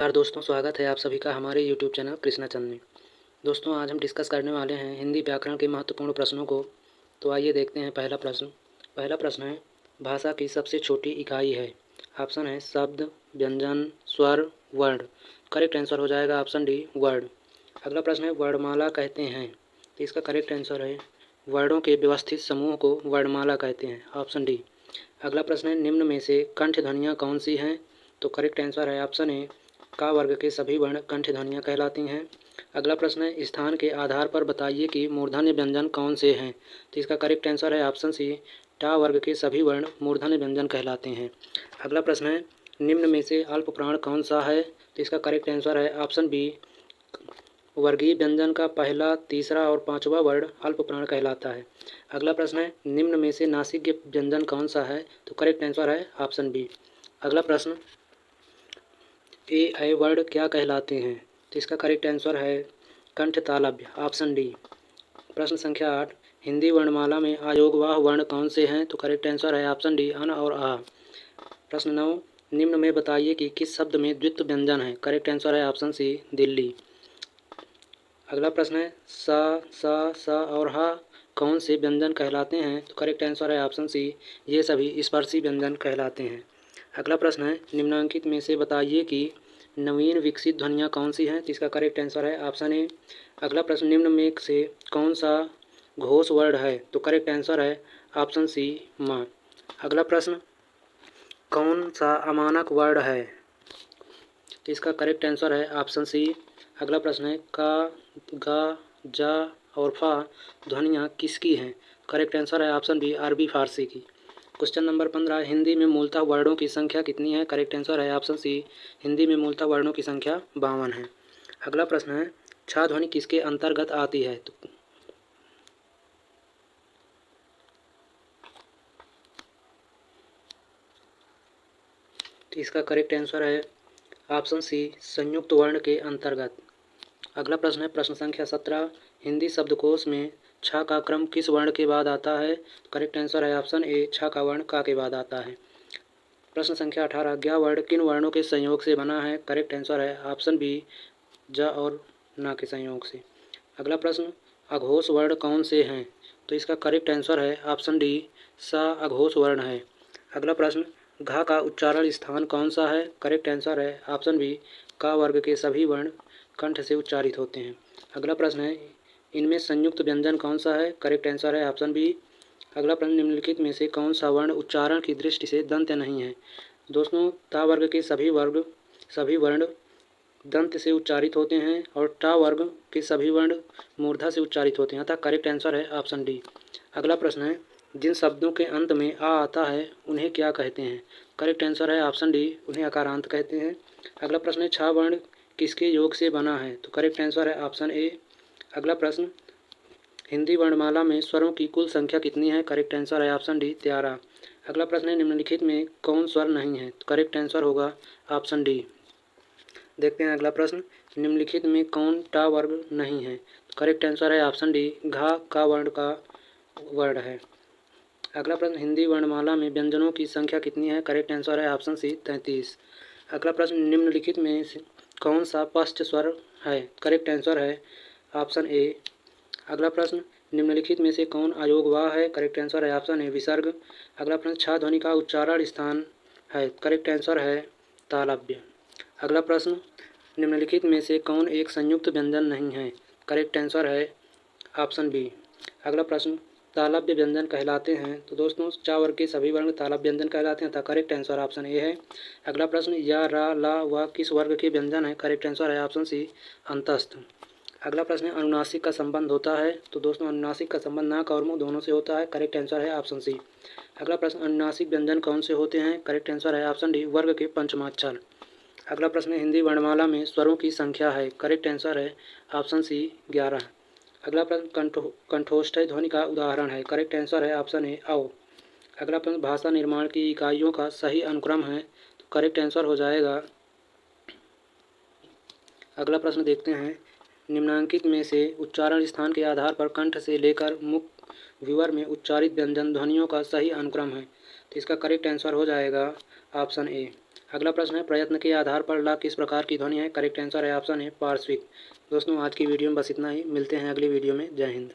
नमस्कार दोस्तों, स्वागत है आप सभी का हमारे YouTube चैनल कृष्णा चंद में। दोस्तों, आज हम डिस्कस करने वाले हैं हिंदी व्याकरण के महत्वपूर्ण प्रश्नों को। तो आइए देखते हैं पहला प्रश्न है, भाषा की सबसे छोटी इकाई है। ऑप्शन है शब्द, व्यंजन, स्वर, वर्ण। करेक्ट आंसर हो जाएगा ऑप्शन डी, वर्ण। अगला प्रश्न है, वर्णमाला कहते हैं। तो इसका करेक्ट आंसर है वर्णों के व्यवस्थित समूह को वर्णमाला कहते हैं, ऑप्शन डी। अगला प्रश्न है, निम्न में से कंठ ध्वनियाँ कौन सी हैं। तो करेक्ट आंसर है ऑप्शन ए, का वर्ग के सभी वर्ण कंठ ध्वनियाँ कहलाती हैं। अगला प्रश्न है, स्थान के आधार पर बताइए कि मूर्धन्य व्यंजन कौन से हैं। तो इसका करेक्ट आंसर है ऑप्शन सी, टा वर्ग के सभी वर्ण मूर्धन्य व्यंजन कहलाते हैं। अगला प्रश्न है, निम्न में से अल्प प्राण कौन सा है। तो इसका करेक्ट आंसर है ऑप्शन बी, वर्गीय व्यंजन का पहला, तीसरा और पांचवा वर्ण अल्प प्राण कहलाता है। अगला प्रश्न है, निम्न में से नासिक व्यंजन कौन सा है। तो करेक्ट आंसर है ऑप्शन बी। अगला प्रश्न, ए वर्ण क्या कहलाते हैं। तो इसका करेक्ट आंसर है कंठ तालव्य, ऑप्शन डी। प्रश्न संख्या 8, हिंदी वर्णमाला में अयोगवाह वर्ण कौन से हैं। तो करेक्ट आंसर है ऑप्शन डी, अन और आ। प्रश्न 9, निम्न में बताइए कि किस शब्द में द्वित्व व्यंजन है। करेक्ट आंसर है ऑप्शन सी, दिल्ली। अगला प्रश्न है, स और हा कौन से व्यंजन कहलाते हैं। तो करेक्ट आंसर है ऑप्शन सी, ये सभी स्पर्शी व्यंजन कहलाते हैं। अगला प्रश्न है, निम्नलिखित में से बताइए कि नवीन विकसित ध्वनियाँ कौन सी हैं। तो इसका करेक्ट आंसर है ऑप्शन ए। अगला प्रश्न, निम्न में से कौन सा घोष वर्ण है। तो करेक्ट आंसर है ऑप्शन सी, म। अगला प्रश्न, कौन सा अमानक वर्ण है। तो इसका करेक्ट आंसर है ऑप्शन सी। अगला प्रश्न है, का, गा, जा और फा ध्वनियाँ किसकी हैं। करेक्ट आंसर है ऑप्शन बी, अरबी फारसी की। क्वेश्चन नंबर 15, हिंदी में मूलतः वर्णों की संख्या कितनी है। करेक्ट आंसर है ऑप्शन सी, हिंदी में मूलतः वर्णों की संख्या 52 है। अगला प्रश्न है, छा ध्वनि किसके अंतर्गत आती है। तो इसका करेक्ट आंसर है ऑप्शन सी, संयुक्त वर्ण के अंतर्गत। अगला प्रश्न है, प्रश्न संख्या 17, हिंदी शब्दकोश में छा का क्रम किस वर्ण के बाद आता है। करेक्ट आंसर है ऑप्शन ए, छा का वर्ण का के बाद आता है। प्रश्न संख्या 18, ज्ञ वर्ण किन वर्णों के संयोग से बना है। करेक्ट आंसर है ऑप्शन बी, ज और न के संयोग से। अगला प्रश्न, अघोष वर्ण कौन से हैं। तो इसका करेक्ट आंसर है ऑप्शन डी, सा अघोष वर्ण है। अगला प्रश्न, घा का उच्चारण स्थान कौन सा है। करेक्ट आंसर है ऑप्शन बी, का वर्ग के सभी वर्ण कंठ से उच्चारित होते हैं। अगला प्रश्न है, इनमें संयुक्त व्यंजन कौन सा है। करेक्ट आंसर है ऑप्शन बी। अगला प्रश्न, निम्नलिखित में से कौन सा वर्ण उच्चारण की दृष्टि से दंत्य नहीं है। दोस्तों, ता वर्ग के सभी वर्ण दंत से उच्चारित होते हैं और टा वर्ग के सभी वर्ण मूर्धा से उच्चारित होते हैं, अतः करेक्ट आंसर है ऑप्शन डी। अगला प्रश्न है, जिन शब्दों के अंत में आ आता है उन्हें क्या कहते हैं। करेक्ट आंसर है ऑप्शन डी, उन्हें अकारांत कहते हैं। अगला प्रश्न है, छा वर्ण किसके योग से बना है। तो करेक्ट आंसर है ऑप्शन ए। अगला प्रश्न, हिंदी वर्णमाला में स्वरों की कुल संख्या कितनी है। करेक्ट आंसर है ऑप्शन डी, 13। अगला प्रश्न है, निम्नलिखित में कौन स्वर नहीं है। तो करेक्ट आंसर होगा ऑप्शन डी। देखते हैं अगला प्रश्न, निम्नलिखित में कौन टा वर्ग नहीं है। करेक्ट आंसर है ऑप्शन डी, घा का वर्ण का वर्ण है। अगला प्रश्न, हिंदी वर्णमाला में व्यंजनों की संख्या कितनी है। करेक्ट आंसर है ऑप्शन सी, 33। अगला प्रश्न, निम्नलिखित में से कौन सा पश्च स्वर है। करेक्ट आंसर है ऑप्शन ए। अगला प्रश्न, निम्नलिखित में से कौन अयोगवाह है। करेक्ट आंसर है ऑप्शन ए, विसर्ग। अगला प्रश्न, छा ध्वनि का उच्चारण स्थान है। करेक्ट आंसर है तालव्य। अगला प्रश्न, निम्नलिखित में से कौन एक संयुक्त व्यंजन नहीं है। करेक्ट आंसर है ऑप्शन बी। अगला प्रश्न, तालव्य व्यंजन कहलाते हैं। तो दोस्तों, चा वर्ग के सभी वर्ण तालव्य व्यंजन कहलाते हैं, तथा करेक्ट आंसर ऑप्शन ए है। अगला प्रश्न, या, रा, ला व किस वर्ग के व्यंजन है। करेक्ट आंसर है ऑप्शन सी, अंतस्थ। अगला प्रश्न है, अनुनासिक का संबंध होता है। तो दोस्तों, अनुनासिक का संबंध नाक और मुंह दोनों से होता है। करेक्ट आंसर है ऑप्शन सी। अगला प्रश्न, अनुनासिक व्यंजन कौन से होते हैं। करेक्ट आंसर है ऑप्शन डी, वर्ग के पंचमाक्षर। अगला प्रश्न है, हिंदी वर्णमाला में स्वरों की संख्या है। करेक्ट आंसर है ऑप्शन सी, 11। अगला प्रश्न, कंठोष्ठ्य ध्वनि का उदाहरण है। करेक्ट आंसर है ऑप्शन ए, औ। अगला प्रश्न, भाषा निर्माण की इकाइयों का सही अनुक्रम है। तो करेक्ट आंसर हो जाएगा। अगला प्रश्न देखते हैं, निम्नांकित में से उच्चारण स्थान के आधार पर कंठ से लेकर मुख विवर में उच्चारित व्यंजन ध्वनियों का सही अनुक्रम है। तो इसका करेक्ट आंसर हो जाएगा ऑप्शन ए। अगला प्रश्न है, प्रयत्न के आधार पर ला किस प्रकार की ध्वनि है? करेक्ट आंसर है ऑप्शन ए पार्श्विक। दोस्तों आज की वीडियो में बस इतना ही, मिलते हैं अगली वीडियो में। जय हिंद।